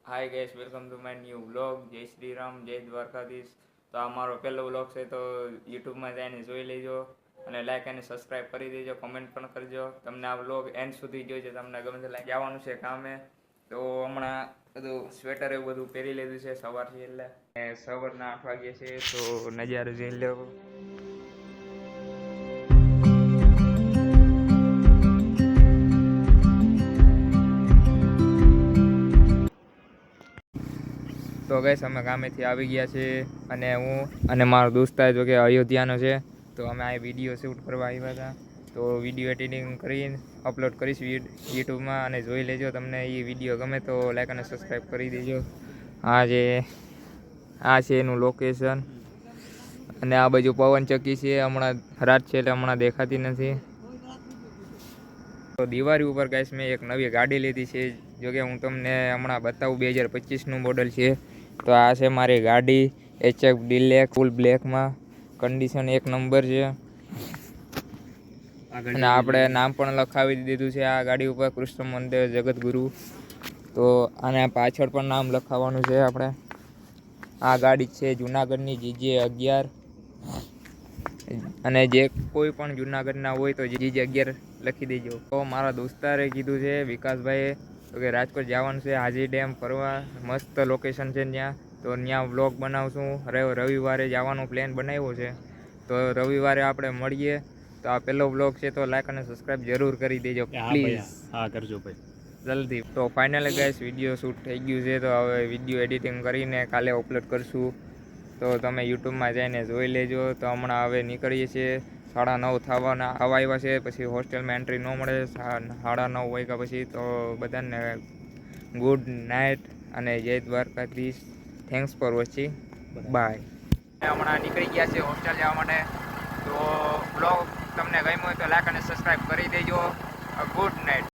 Hi guys welcome to my new vlog. જય શ્રી રામ, જય દ્વારકાધીશ. તો આ મારો પહેલો વ્લોગ છે, તો યુટ્યુબમાં જઈને જોઈ લેજો અને લાઈક અને સબસ્ક્રાઈબ કરી દેજો, કમેન્ટ પણ કરજો. તમને આ વ્લોગ એન્ડ સુધી જોઈજો, તમને ગમે છે. લાઈક જવાનું છે કામે, તો હમણાં બધું સ્વેટર એવું બધું પહેરી લીધું છે સવારથી, એટલે સવારના 8 વાગ્યે છે, તો નજારો જોઈ લેવો. તો ગઈશ અમે કામેથી આવી ગયા છે, અને હું અને મારો દોસ્તાર જો કે અયોધ્યાનો છે, તો અમે આ વિડીયો શૂટ કરવા આવ્યા હતા. તો વિડીયો એડિટિંગ કરીને અપલોડ કરીશ યુટ્યુબમાં, અને જોઈ લેજો. તમને એ વિડીયો ગમે તો લાઈક અને સબસ્ક્રાઈબ કરી દેજો. આ છે એનું લોકેશન, અને આ બાજુ પવન ચક્કી છે. હમણાં રાત છે એટલે હમણાં દેખાતી નથી. તો દિવાળી ઉપર ગાઈસ મેં એક નવી ગાડી લીધી છે, જોકે હું તમને હમણાં બતાવું. 2025નું મોડલ છે. તો આ છે મારી ગાડી, HF ડિલેક્સ, ફૂલ બ્લેકમાં, કન્ડિશન એક નંબર છે. અને આપણે નામ પણ લખાવી દીધું છે આ ગાડી ઉપર, કૃષ્ણ મંદિર જગતગુરુ. તો આને પાછળ પણ નામ લખાવવાનું છે આપણે. આ ગાડી છે જુનાગઢની GJ11, અને જે કોઈ પણ જુનાગઢના હોય તો GJ11 લખી દેજો. તો મારા દોસ્તારે કીધું છે વિકાસભાઈએ, તો કે રાજકોટ જવાનું છે, હાજી ડેમ ફરવા. મસ્ત લોકેશન છે ત્યાં, તો ત્યાં વ્લોગ બનાવશું. રવિવારે જવાનો પ્લાન બનાવ્યો છે, તો રવિવારે આપણે મળીએ. તો આ પહેલો વ્લોગ છે, તો લાઈક અને સબસ્ક્રાઈબ જરૂર કરી દેજો પ્લીઝ. હા કરજો ભાઈ, જલ્દી. તો ફાઇનલી ગાઈસ વિડીયો શૂટ થઈ ગયું છે, તો હવે વિડીયો એડિટિંગ કરીને કાલે અપલોડ કરશું. તો તમે યુટ્યુબમાં જઈને જોઈ લેજો. તો હમણાં હવે નીકળીએ છીએ, 9:30 થવાના આવ્યા છે. પછી હોસ્ટેલમાં એન્ટ્રી ન મળે 9:30 વાગ્યા પછી. તો બધાને ગુડ નાઇટ અને જય Dwarkadhish. Thanks for watching, bye. હમણાં નીકળી ગયા છે હોસ્ટેલ જવા માટે. તો બ્લોગ તમને ગમ્યો હોય તો લાઈક અને સબસ્ક્રાઈબ કરી દેજો. Good night.